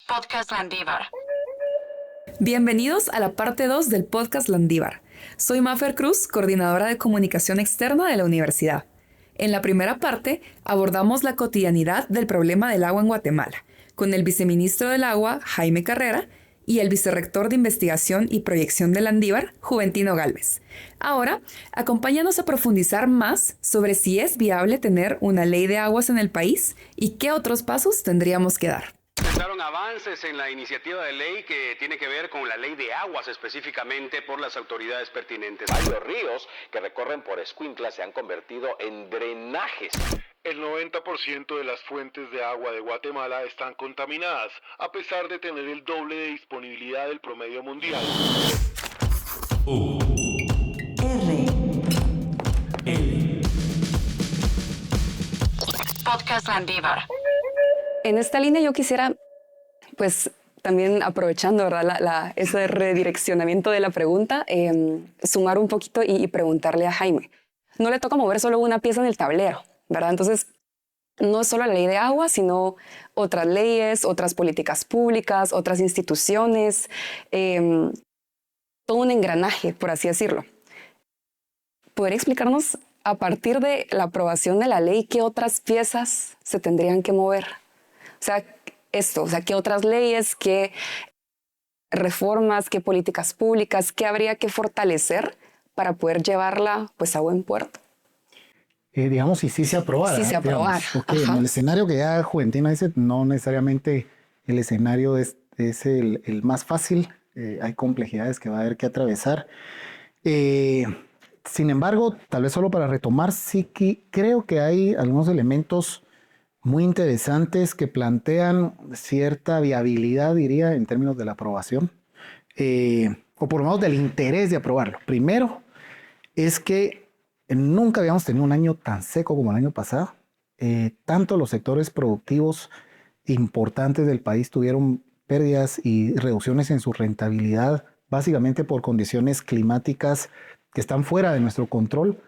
Podcast Landívar. Bienvenidos a la parte 2 del Podcast Landívar. Soy Mafer Cruz, coordinadora de comunicación externa de la universidad. En la primera parte abordamos la cotidianidad del problema del agua en Guatemala, con el viceministro del Agua, Jaime Carrera, y el vicerrector de Investigación y Proyección de Landívar, Juventino Gálvez. Ahora, acompáñanos a profundizar más sobre si es viable tener una ley de aguas en el país y qué otros pasos tendríamos que dar. Presentaron avances en la iniciativa de ley que tiene que ver con la ley de aguas específicamente por las autoridades pertinentes. Varios ríos que recorren por Escuintla se han convertido en drenajes. El 90% de las fuentes de agua de Guatemala están contaminadas, a pesar de tener el doble de disponibilidad del promedio mundial. Podcast Landívar. En esta línea yo quisiera, pues también aprovechando, ¿verdad? Ese redireccionamiento de la pregunta, sumar un poquito y preguntarle a Jaime. No le toca mover solo una pieza en el tablero, ¿verdad? Entonces, no es solo la ley de agua, sino otras leyes, otras políticas públicas, otras instituciones, todo un engranaje, por así decirlo. ¿Podría explicarnos, a partir de la aprobación de la ley, qué otras piezas se tendrían que mover? O sea, qué otras leyes, qué reformas, qué políticas públicas, qué habría que fortalecer para poder llevarla pues a buen puerto. Digamos, si sí se aprobara. Sí se aprobara. Porque en el escenario que ya Juventino dice, no necesariamente el escenario es el más fácil. Hay complejidades que va a haber que atravesar. Sin embargo, tal vez solo para retomar, sí que creo que hay algunos elementos muy interesantes que plantean cierta viabilidad, diría, en términos de la aprobación, o por lo menos del interés de aprobarlo. Primero, es que nunca habíamos tenido un año tan seco como el año pasado. Tanto los sectores productivos importantes del país tuvieron pérdidas y reducciones en su rentabilidad, básicamente por condiciones climáticas que están fuera de nuestro control,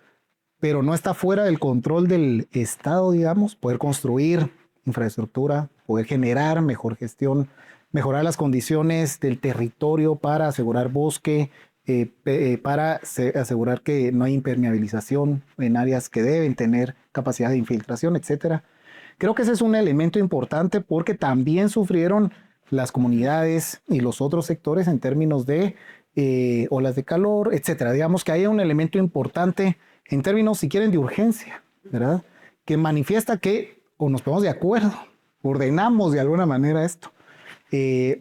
pero no está fuera del control del Estado, digamos, poder construir infraestructura, poder generar mejor gestión, mejorar las condiciones del territorio para asegurar bosque, para asegurar que no hay impermeabilización en áreas que deben tener capacidad de infiltración, etc. Creo que ese es un elemento importante porque también sufrieron las comunidades y los otros sectores en términos de olas de calor, etc. Digamos que hay un elemento importante en términos, si quieren, de urgencia, ¿verdad? Que manifiesta que o nos ponemos de acuerdo, ordenamos de alguna manera esto,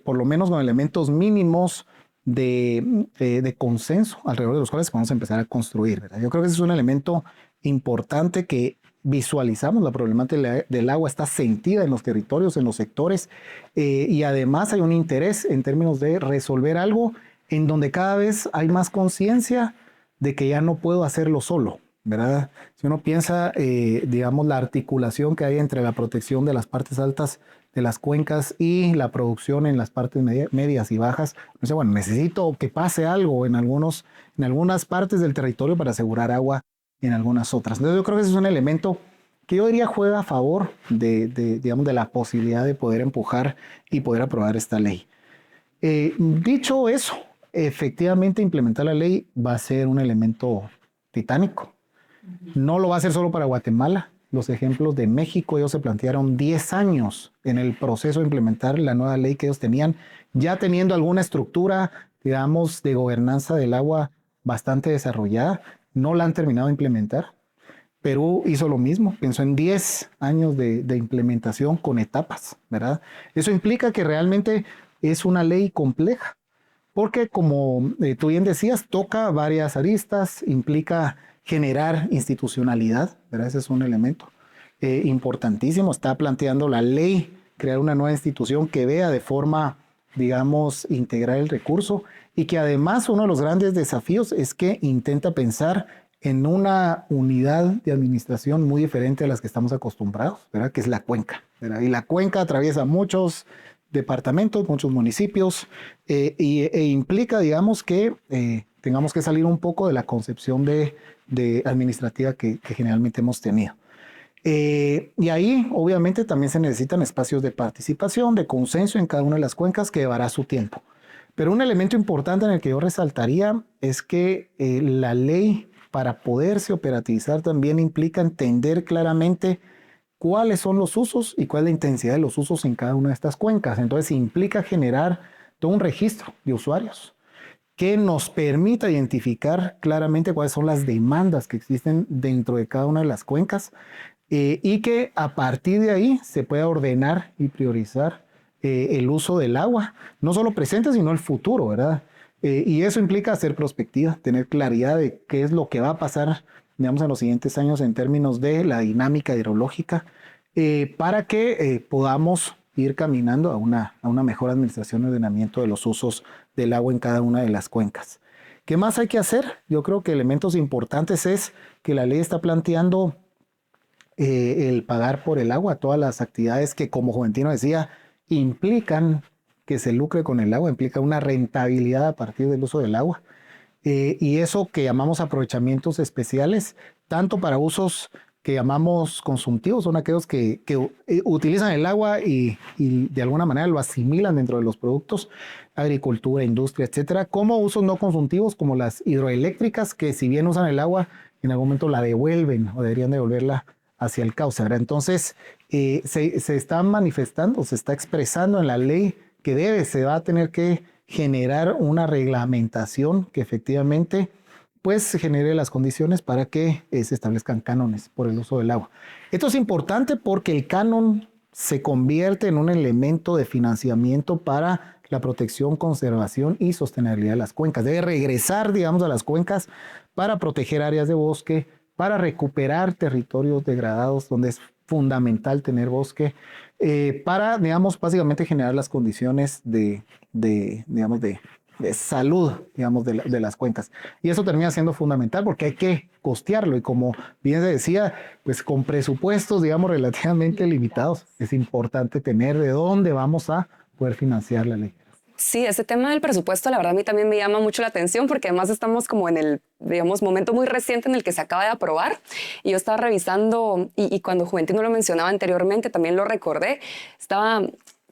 por lo menos con elementos mínimos de consenso alrededor de los cuales vamos a empezar a construir, ¿verdad? Yo creo que ese es un elemento importante que visualizamos. La problemática del agua está sentida en los territorios, en los sectores, y además hay un interés en términos de resolver algo en donde cada vez hay más conciencia de que ya no puedo hacerlo solo, ¿verdad? Si uno piensa, digamos, la articulación que hay entre la protección de las partes altas de las cuencas y la producción en las partes medias y bajas, o sea, bueno, necesito que pase algo en algunas partes del territorio para asegurar agua en algunas otras. Entonces yo creo que ese es un elemento que yo diría juega a favor digamos, de la posibilidad de poder empujar y poder aprobar esta ley. Dicho eso, efectivamente implementar la ley va a ser un elemento titánico. No lo va a hacer solo para Guatemala. Los ejemplos de México, ellos se plantearon 10 años en el proceso de implementar la nueva ley que ellos tenían, ya teniendo alguna estructura, digamos, de gobernanza del agua bastante desarrollada. No la han terminado de implementar. Perú hizo lo mismo, pensó en 10 años de implementación con etapas, ¿verdad? Eso implica que realmente es una ley compleja, porque como tú bien decías, toca varias aristas, implica generar institucionalidad, ¿verdad? Ese es un elemento importantísimo. Está planteando la ley crear una nueva institución que vea de forma, digamos, integrar el recurso y que además uno de los grandes desafíos es que intenta pensar en una unidad de administración muy diferente a las que estamos acostumbrados, ¿verdad? Que es la cuenca, ¿verdad? Y la cuenca atraviesa muchos departamentos, muchos municipios, e implica, digamos, que tengamos que salir un poco de la concepción de administrativa que generalmente hemos tenido. Y ahí, obviamente, también se necesitan espacios de participación, de consenso en cada una de las cuencas que llevará su tiempo. Pero un elemento importante en el que yo resaltaría es que la ley, para poderse operativizar, también implica entender claramente cuáles son los usos y cuál es la intensidad de los usos en cada una de estas cuencas. Entonces, implica generar todo un registro de usuarios que nos permita identificar claramente cuáles son las demandas que existen dentro de cada una de las cuencas y que a partir de ahí se pueda ordenar y priorizar el uso del agua, no solo presente, sino el futuro, ¿verdad? Y eso implica hacer prospectiva, tener claridad de qué es lo que va a pasar, digamos, en los siguientes años en términos de la dinámica hidrológica, para que podamos ir caminando a una mejor administración y ordenamiento de los usos del agua en cada una de las cuencas. ¿Qué más hay que hacer? Yo creo que elementos importantes es que la ley está planteando el pagar por el agua, todas las actividades que, como Juventino decía, implican que se lucre con el agua, implica una rentabilidad a partir del uso del agua. Y eso que llamamos aprovechamientos especiales, tanto para usos que llamamos consumtivos, son aquellos que utilizan el agua y de alguna manera lo asimilan dentro de los productos, agricultura, industria, etcétera, como usos no consumtivos, como las hidroeléctricas, que si bien usan el agua, en algún momento la devuelven o deberían devolverla hacia el cauce, ¿verdad? Entonces, se está manifestando, se está expresando en la ley que se va a tener que generar una reglamentación que efectivamente pues genere las condiciones para que se establezcan cánones por el uso del agua. Esto es importante porque el canon se convierte en un elemento de financiamiento para la protección, conservación y sostenibilidad de las cuencas. Debe regresar, digamos, a las cuencas para proteger áreas de bosque, para recuperar territorios degradados donde es fundamental tener bosque, para, digamos, básicamente generar las condiciones de salud, digamos, de las cuencas. Y eso termina siendo fundamental porque hay que costearlo y como bien se decía, pues con presupuestos, digamos, relativamente limitados, es importante tener de dónde vamos a poder financiar la ley. Sí, ese tema del presupuesto, la verdad, a mí también me llama mucho la atención porque además estamos como en el, digamos, momento muy reciente en el que se acaba de aprobar. Y yo estaba revisando y cuando Juventino lo mencionaba anteriormente, también lo recordé. Estaba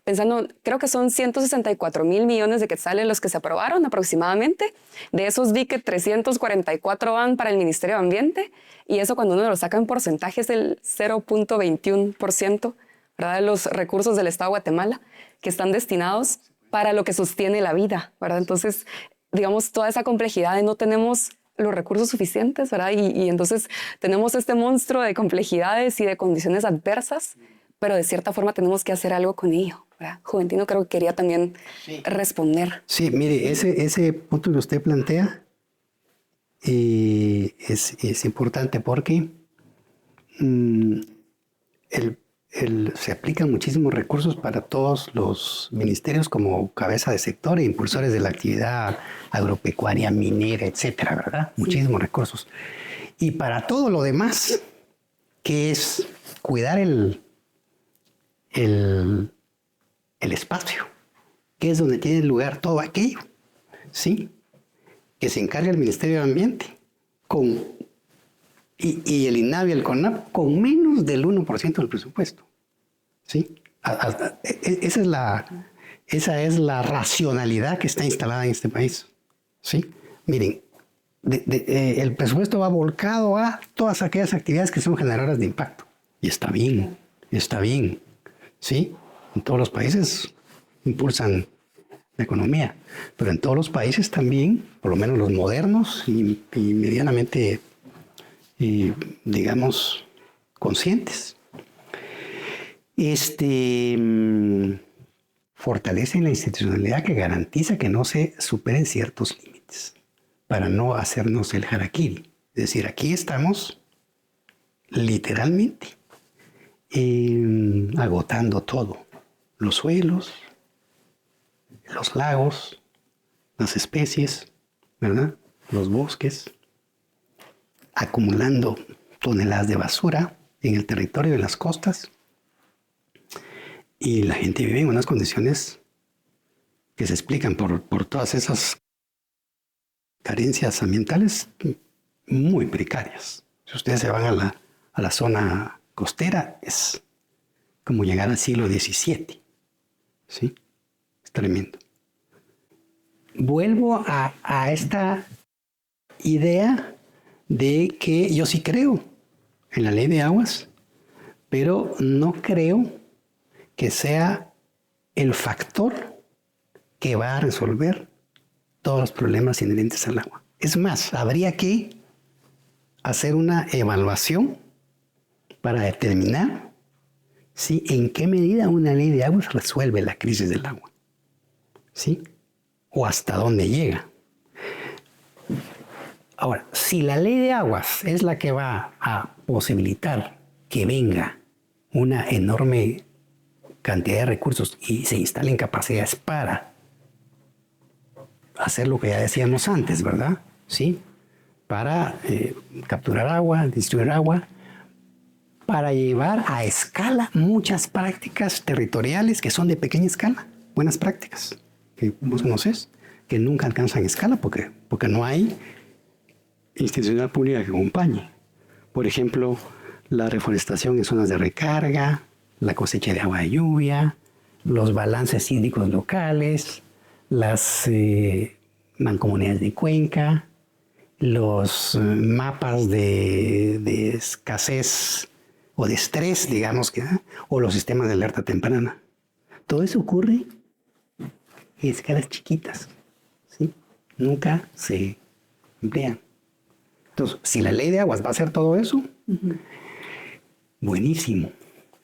pensando, creo que son 164,000 millones de quetzales los que se aprobaron aproximadamente. De esos vi que 344 van para el Ministerio de Ambiente y eso cuando uno lo saca en porcentaje es el 0.21%, ¿verdad? De los recursos del Estado de Guatemala que están destinados para lo que sostiene la vida, ¿verdad? Entonces, digamos, toda esa complejidad de no tenemos los recursos suficientes, ¿verdad? Y entonces tenemos este monstruo de complejidades y de condiciones adversas, pero de cierta forma tenemos que hacer algo con ello, ¿verdad? Juventino creo que quería también responder. Sí, mire, ese punto que usted plantea es importante porque se aplican muchísimos recursos para todos los ministerios como cabeza de sector e impulsores de la actividad agropecuaria, minera, etcétera, ¿verdad? Sí. Muchísimos recursos. Y para todo lo demás, que es cuidar el espacio, que es donde tiene lugar todo aquello, ¿sí? Que se encarga el Ministerio de Ambiente y el INAVI y el CONAP con menos del 1% del presupuesto, ¿sí? Esa es la racionalidad que está instalada en este país, ¿sí? Miren, el presupuesto va volcado a todas aquellas actividades que son generadoras de impacto. Y está bien, ¿sí? En todos los países impulsan la economía, pero en todos los países también, por lo menos los modernos y medianamente, digamos, conscientes, fortalecen la institucionalidad que garantiza que no se superen ciertos límites para no hacernos el harakiri. Es decir, aquí estamos literalmente agotando todo. Los suelos, los lagos, las especies, ¿verdad? Los bosques, acumulando toneladas de basura en el territorio de las costas. Y la gente vive en unas condiciones que se explican por todas esas carencias ambientales muy precarias. Si ustedes se van a la zona costera es como llegar al siglo XVII. ¿Sí? Es tremendo. Vuelvo a esta idea de que yo sí creo en la ley de aguas, pero no creo que sea el factor que va a resolver todos los problemas inherentes al agua. Es más, habría que hacer una evaluación para determinar si en qué medida una ley de aguas resuelve la crisis del agua. ¿Sí? O hasta dónde llega. Ahora, si la ley de aguas es la que va a posibilitar que venga una enorme cantidad de recursos y se instalen capacidades para hacer lo que ya decíamos antes, ¿verdad? Sí, para capturar agua, distribuir agua, para llevar a escala muchas prácticas territoriales que son de pequeña escala, buenas prácticas, que vos conocés, que nunca alcanzan escala porque no hay institucional pública que acompañe. Por ejemplo, la reforestación en zonas de recarga, la cosecha de agua de lluvia, los balances hídricos locales, las mancomunidades de cuenca, los mapas de escasez o de estrés, digamos, o los sistemas de alerta temprana. Todo eso ocurre en escalas chiquitas, ¿sí? Nunca se emplean. Entonces, si la ley de aguas va a hacer todo eso, buenísimo.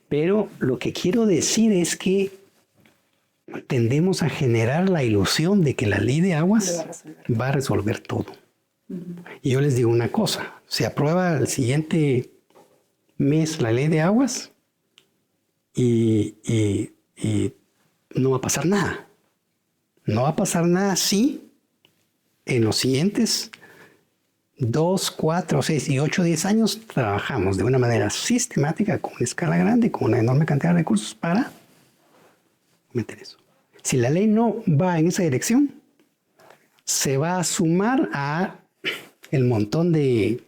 Pero lo que quiero decir es que tendemos a generar la ilusión de que la ley de aguas va a resolver todo. Y yo les digo una cosa, se aprueba el siguiente mes la ley de aguas y no va a pasar nada. No va a pasar nada si en los siguientes 2, 4, 6 y 8, 10 años trabajamos de una manera sistemática, con una escala grande, con una enorme cantidad de recursos para meter eso. Si la ley no va en esa dirección, se va a sumar a el montón de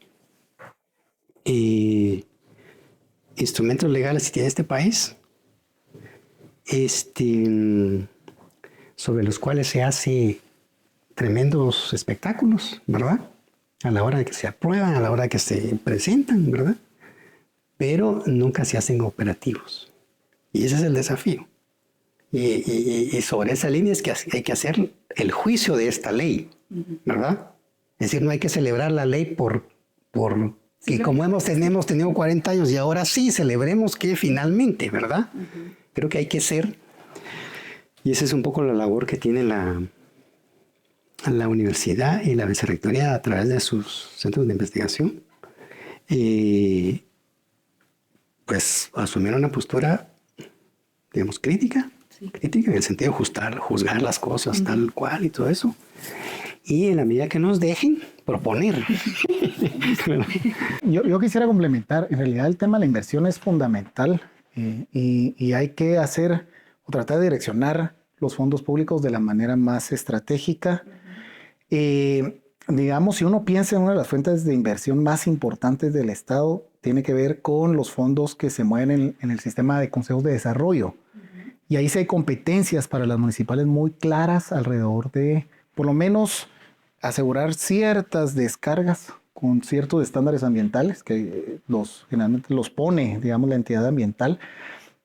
instrumentos legales que tiene este país, sobre los cuales se hace tremendos espectáculos, ¿verdad? A la hora de que se aprueban, a la hora de que se presentan, ¿verdad? Pero nunca se hacen operativos. Y ese es el desafío. Y sobre esa línea es que hay que hacer el juicio de esta ley, ¿verdad? Es decir, no hay que celebrar la ley por que como hemos tenido 40 años y ahora sí celebremos que finalmente, ¿verdad? Creo que hay que ser, y esa es un poco la labor que tiene la universidad y la vicerrectoría a través de sus centros de investigación, pues asumir una postura, digamos, crítica en el sentido de juzgar las cosas tal cual y todo eso. Y en la medida que nos dejen, proponer. Yo quisiera complementar, en realidad el tema de la inversión es fundamental y hay que hacer o tratar de direccionar los fondos públicos de la manera más estratégica. Digamos, si uno piensa en una de las fuentes de inversión más importantes del Estado, tiene que ver con los fondos que se mueven en el sistema de consejos de desarrollo. Y ahí sí hay competencias para las municipales muy claras alrededor de, por lo menos, asegurar ciertas descargas con ciertos estándares ambientales que generalmente los pone, digamos, la entidad ambiental.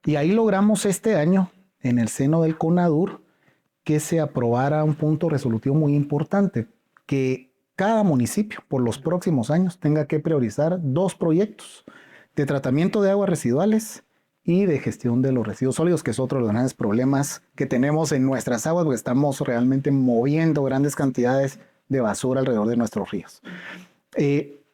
Y ahí logramos este año, en el seno del CONADUR, que se aprobara un punto resolutivo muy importante, que cada municipio por los próximos años tenga que priorizar 2 proyectos de tratamiento de aguas residuales y de gestión de los residuos sólidos, que es otro de los grandes problemas que tenemos en nuestras aguas, porque estamos realmente moviendo grandes cantidades de basura alrededor de nuestros ríos.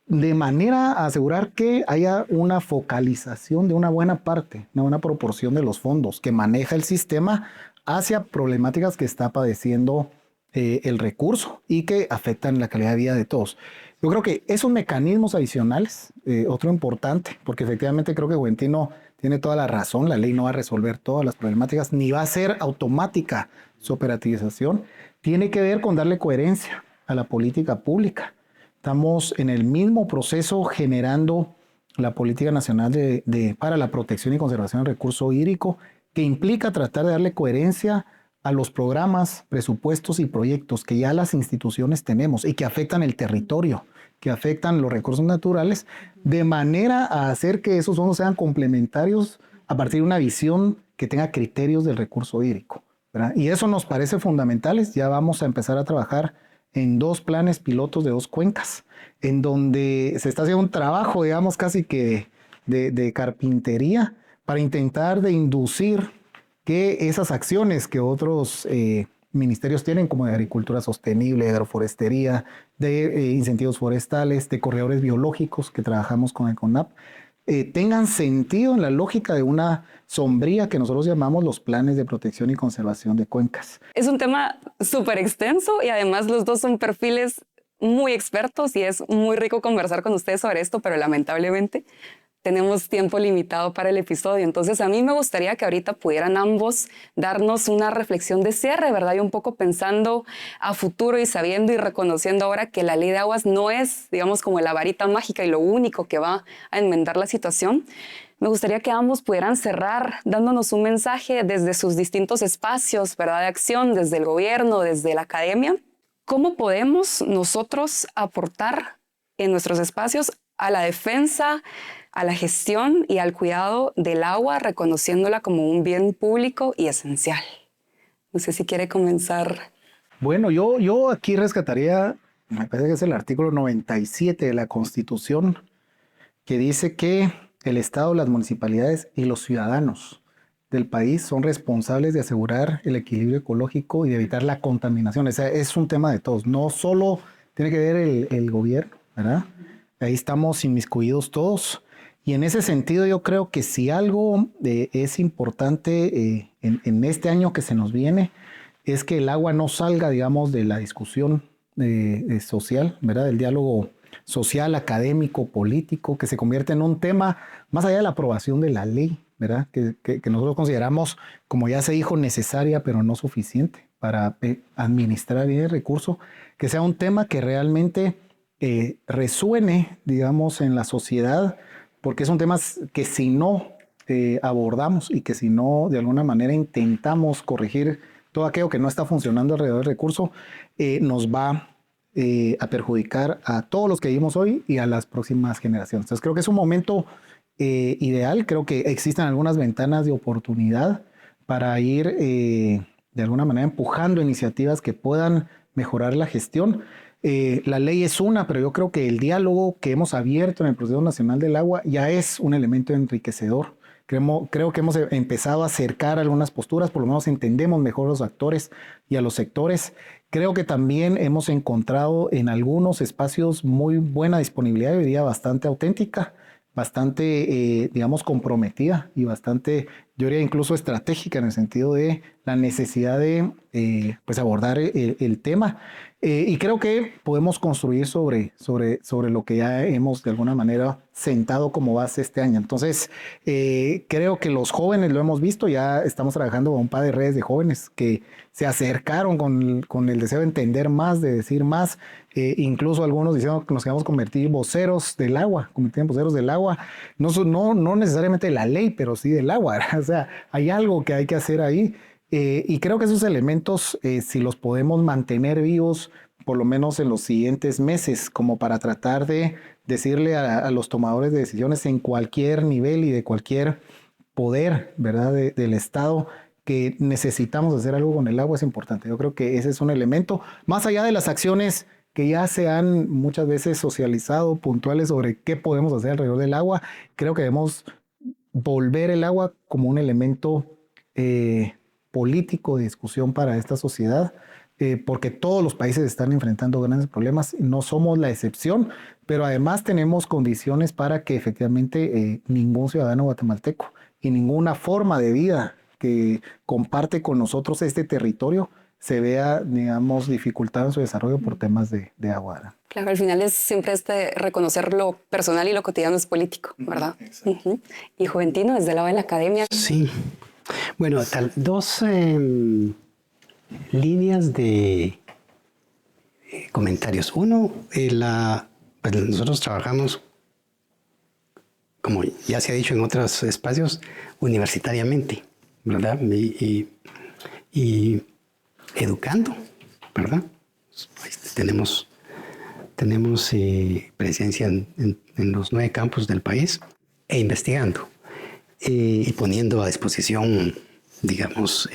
De manera a asegurar que haya una focalización de una buena parte, una buena proporción de los fondos que maneja el sistema hacia problemáticas que está padeciendo el recurso y que afectan la calidad de vida de todos. Yo creo que esos mecanismos adicionales, otro importante, porque efectivamente creo que Juventino tiene toda la razón, la ley no va a resolver todas las problemáticas, ni va a ser automática su operativización, tiene que ver con darle coherencia a la política pública. Estamos en el mismo proceso generando la Política Nacional para la Protección y Conservación del Recurso Hídrico, que implica tratar de darle coherencia a los programas, presupuestos y proyectos que ya las instituciones tenemos y que afectan el territorio, que afectan los recursos naturales, de manera a hacer que esos fondos sean complementarios a partir de una visión que tenga criterios del recurso hídrico, ¿verdad? Y eso nos parece fundamentales. Ya vamos a empezar a trabajar en 2 planes pilotos de 2 cuencas, en donde se está haciendo un trabajo, digamos, casi que de carpintería para intentar de inducir que esas acciones que otros ministerios tienen, como de agricultura sostenible, de agroforestería, de incentivos forestales, de corredores biológicos que trabajamos con el CONAP, tengan sentido en la lógica de una sombría que nosotros llamamos los planes de protección y conservación de cuencas. Es un tema súper extenso y además los dos son perfiles muy expertos y es muy rico conversar con ustedes sobre esto, pero lamentablemente tenemos tiempo limitado para el episodio. Entonces a mí me gustaría que ahorita pudieran ambos darnos una reflexión de cierre, ¿verdad? Y un poco pensando a futuro y sabiendo y reconociendo ahora que la ley de aguas no es, digamos, como la varita mágica y lo único que va a enmendar la situación. Me gustaría que ambos pudieran cerrar dándonos un mensaje desde sus distintos espacios, ¿verdad?, de acción, desde el gobierno, desde la academia. ¿Cómo podemos nosotros aportar en nuestros espacios a la defensa, a la gestión y al cuidado del agua, reconociéndola como un bien público y esencial? No sé si quiere comenzar. Bueno, yo aquí rescataría, me parece que es el artículo 97 de la Constitución, que dice que el Estado, las municipalidades y los ciudadanos del país son responsables de asegurar el equilibrio ecológico y de evitar la contaminación. O sea, es un tema de todos, no solo tiene que ver el gobierno, ¿verdad? Ahí estamos inmiscuidos todos. Y en ese sentido yo creo que si algo es importante en este año que se nos viene, es que el agua no salga, digamos, de la discusión social, ¿verdad? Del diálogo social, académico, político, que se convierte en un tema más allá de la aprobación de la ley, ¿verdad? Que nosotros consideramos, como ya se dijo, necesaria, pero no suficiente para administrar bien el recurso, que sea un tema que realmente resuene, digamos, en la sociedad, porque es un tema que si no abordamos y que si no de alguna manera intentamos corregir todo aquello que no está funcionando alrededor del recurso, nos va a perjudicar a todos los que vivimos hoy y a las próximas generaciones. Entonces creo que es un momento ideal, creo que existen algunas ventanas de oportunidad para ir de alguna manera empujando iniciativas que puedan mejorar la gestión. La ley es una, pero yo creo que el diálogo que hemos abierto en el Proceso Nacional del Agua ya es un elemento enriquecedor. Creo que hemos empezado a acercar algunas posturas, por lo menos entendemos mejor a los actores y a los sectores. Creo que también hemos encontrado en algunos espacios muy buena disponibilidad, yo diría bastante auténtica, bastante, digamos, comprometida y bastante, yo diría incluso estratégica en el sentido de la necesidad de pues abordar el tema. Y creo que podemos construir sobre lo que ya hemos de alguna manera sentado como base este año. Entonces, creo que los jóvenes lo hemos visto, ya estamos trabajando con un par de redes de jóvenes que se acercaron con el deseo de entender más, de decir más, incluso algunos diciendo que nos queremos convertir en voceros del agua, no necesariamente de la ley, pero sí del agua, ¿verdad? O sea, hay algo que hay que hacer ahí. Y creo que esos elementos, si los podemos mantener vivos, por lo menos en los siguientes meses, como para tratar de decirle a los tomadores de decisiones en cualquier nivel y de cualquier poder, ¿verdad?, del Estado, que necesitamos hacer algo con el agua, es importante. Yo creo que ese es un elemento, más allá de las acciones que ya se han muchas veces socializado, puntuales sobre qué podemos hacer alrededor del agua. Creo que debemos volver el agua como un elemento político de discusión para esta sociedad, porque todos los países están enfrentando grandes problemas, no somos la excepción, pero además tenemos condiciones para que efectivamente ningún ciudadano guatemalteco y ninguna forma de vida que comparte con nosotros este territorio se vea, digamos, dificultado en su desarrollo por temas de agua, ¿verdad? Claro, al final es siempre reconocer lo personal y lo cotidiano es político, ¿verdad? Y Juventino, desde el lado de la academia. Sí. Bueno, dos líneas de comentarios. Uno, pues nosotros trabajamos como ya se ha dicho en otros espacios, universitariamente, ¿verdad? Y educando, ¿verdad? Tenemos presencia en los 9 campus del país e investigando y poniendo a disposición, digamos,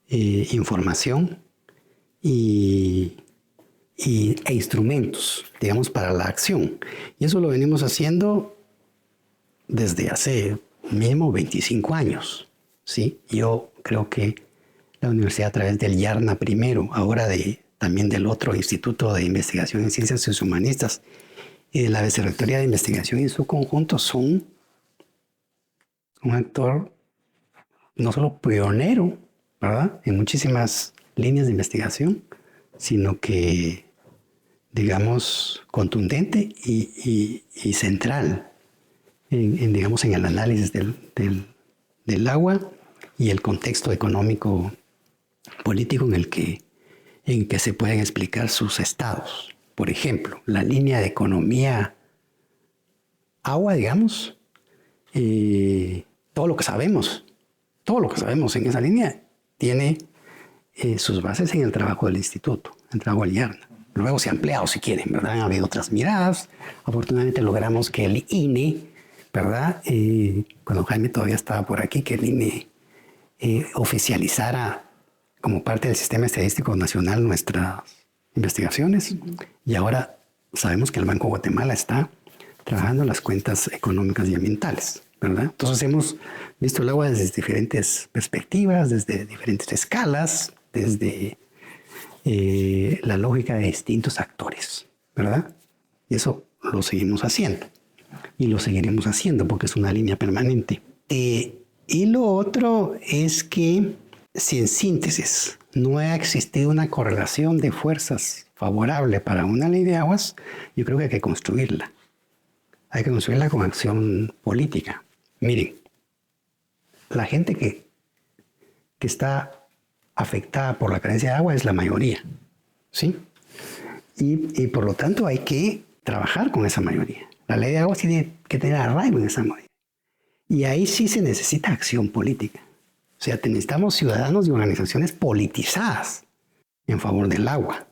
información e instrumentos, digamos, para la acción. Y eso lo venimos haciendo desde hace mínimo 25 años, ¿sí? Yo creo que la universidad, a través del YARNA primero, ahora también del otro Instituto de Investigación en Ciencias Humanistas y de la Vicerrectoría de Investigación en su conjunto, son un actor no solo pionero, ¿verdad?, en muchísimas líneas de investigación, sino que, digamos, contundente y central digamos, en el análisis del agua y el contexto económico político en el que se pueden explicar sus estados. Por ejemplo, la línea de economía agua, digamos, todo lo que sabemos en esa línea tiene sus bases en el trabajo del instituto, en el trabajo del YARNA. Luego se ha ampliado, si quieren, ¿verdad? Ha habido otras miradas. Afortunadamente logramos que el INE, ¿verdad? Cuando Jaime todavía estaba por aquí, que el INE oficializara como parte del Sistema Estadístico Nacional nuestras investigaciones. Y ahora sabemos que el Banco de Guatemala está trabajando en las cuentas económicas y ambientales, ¿verdad? Entonces hemos visto el agua desde diferentes perspectivas, desde diferentes escalas, desde la lógica de distintos actores, ¿verdad? Y eso lo seguimos haciendo y lo seguiremos haciendo porque es una línea permanente. Y lo otro es que si en síntesis no ha existido una correlación de fuerzas favorable para una ley de aguas, yo creo que hay que construirla. Hay que construirla con acción política. Miren, la gente que está afectada por la carencia de agua es la mayoría, ¿sí? Y por lo tanto hay que trabajar con esa mayoría. La ley de aguas tiene que tener arraigo en esa mayoría. Y ahí sí se necesita acción política. O sea, necesitamos ciudadanos y organizaciones politizadas en favor del agua.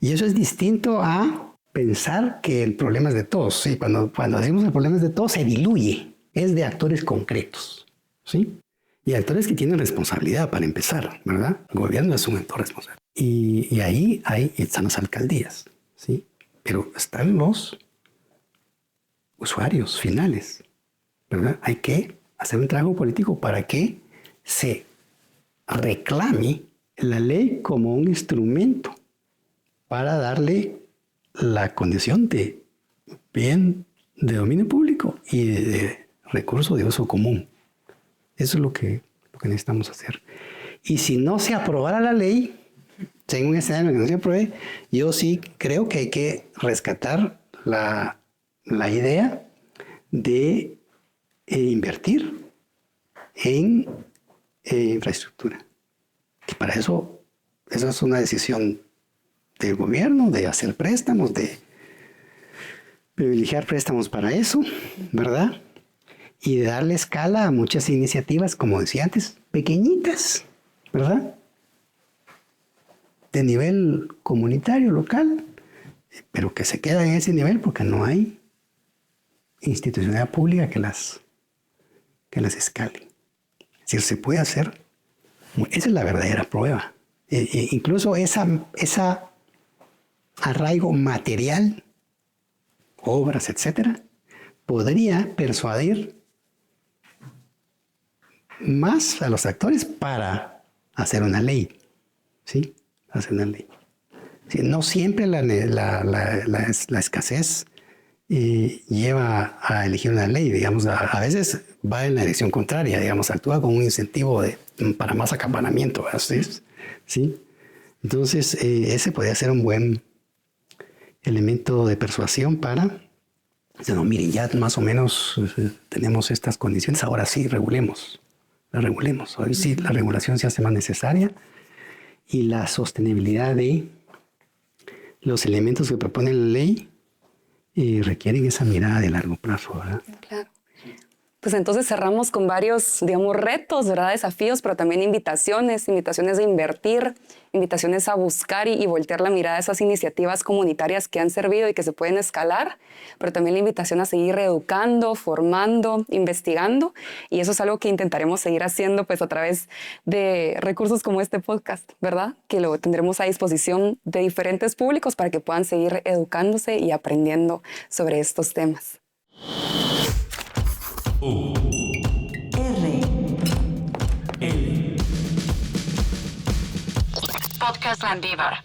Y eso es distinto a pensar que el problema es de todos. Sí, cuando decimos el problema es de todos, se diluye. Es de actores concretos, ¿sí? Y actores que tienen responsabilidad para empezar, ¿verdad? El gobierno es un actor responsable. Y ahí están las alcaldías, ¿sí? Pero están los usuarios finales, ¿verdad? Hay que hacer un trabajo político para que se reclame la ley como un instrumento para darle la condición de bien de dominio público y de recurso de uso común. Eso es lo que necesitamos hacer. Y si no se aprobara la ley, en un escenario en el que no se apruebe, yo sí creo que hay que rescatar la idea de invertir en infraestructura. Que para eso es una decisión del gobierno, de hacer préstamos, de privilegiar préstamos para eso, ¿verdad? Y de darle escala a muchas iniciativas, como decía antes, pequeñitas, ¿verdad? De nivel comunitario, local, pero que se quedan en ese nivel porque no hay institucionalidad pública que las escale. Es decir, se puede hacer. Esa es la verdadera prueba. Incluso esa arraigo material, obras, etcétera, podría persuadir más a los actores para hacer una ley, ¿sí? Hacer una ley. Sí, no siempre la escasez lleva a elegir una ley, digamos, a veces va en la dirección contraria, digamos, actúa como un incentivo para más acaparamiento, ¿sí? Entonces, ese podría ser un buen elemento de persuasión para, no, miren, ya más o menos tenemos estas condiciones, ahora sí, regulemos. Hoy sí, la regulación se hace más necesaria y la sostenibilidad de los elementos que propone la ley y requieren esa mirada de largo plazo, ¿verdad? Claro. Pues entonces cerramos con varios, digamos, retos, ¿verdad? Desafíos, pero también invitaciones a invertir, invitaciones a buscar y voltear la mirada a esas iniciativas comunitarias que han servido y que se pueden escalar, pero también la invitación a seguir educando, formando, investigando, y eso es algo que intentaremos seguir haciendo pues a través de recursos como este podcast, ¿verdad? Que lo tendremos a disposición de diferentes públicos para que puedan seguir educándose y aprendiendo sobre estos temas. Podcast Landívar.